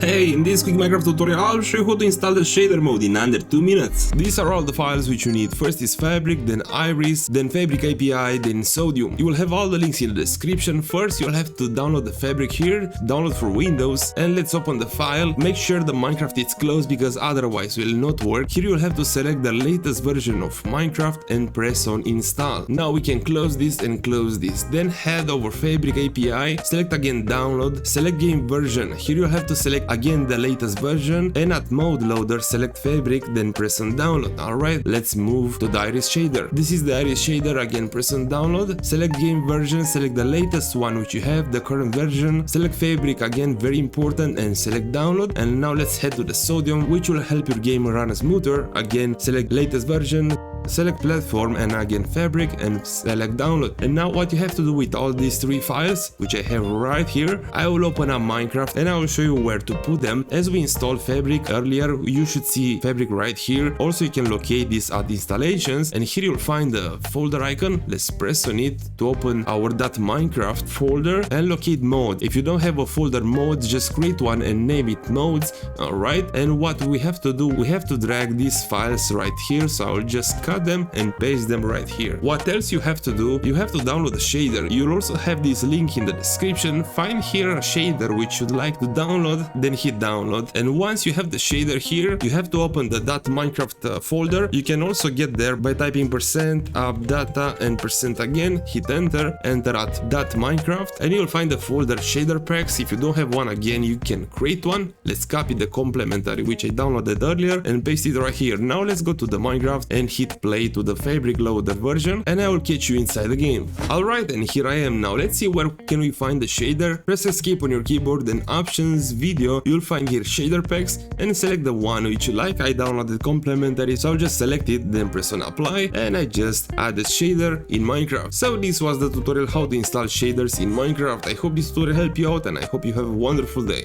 Hey, in this quick Minecraft tutorial I'll show you how to install the shader mode in under 2 minutes. These are all the files which you need. First is Fabric, then Iris, then Fabric API, then Sodium. You will have all the links in the description. First you'll have to download the Fabric here, download for Windows, and let's open the file. Make sure the Minecraft is closed because otherwise will not work. Here you'll have to select the latest version of Minecraft and press on install. Now we can close this and close this. Then head over Fabric API, select again download, select game version. Here you'll have to select again the latest version, and at mode loader select Fabric, then press on download. Alright, let's move to the Iris shader. This is the Iris shader, again press on download, select game version, select the latest one which you have, the current version, select Fabric, again very important, and select download. And now let's head to the Sodium, which will help your game run smoother. Again select latest version, select platform, and again Fabric, and select download. And now what you have to do with all these three files which I have right here, I will open up Minecraft and I will show you where to put them. As we installed Fabric earlier, you should see Fabric right here. Also you can locate this at installations, and here you'll find the folder icon. Let's press on it to open our .minecraft folder and locate mode. If you don't have a folder modes, just create one and name it modes. Alright, and what we have to do, we have to drag these files right here, so I will just cut them and paste them right here. What else you have to do? You have to download the shader. You'll also have this link in the description. Find here a shader which you'd like to download, then hit download. And once you have the shader here, you have to open the .minecraft folder. You can also get there by typing %appdata and %again, hit enter at .minecraft, and you'll find the folder shader packs. If you don't have one, again you can create one. Let's copy the complementary which I downloaded earlier and paste it right here. Now let's go to the Minecraft and hit play to the Fabric loader version, and I will catch you inside the game. Alright, and here I am now. Let's see where can we find the shader. Press escape on your keyboard, then options, video. You'll find here shader packs and select the one which you like. I downloaded complementary, so I'll just select it, then press on apply, and I just added shader in Minecraft. So this was the tutorial how to install shaders in Minecraft. I hope this tutorial helped you out, and I hope you have a wonderful day.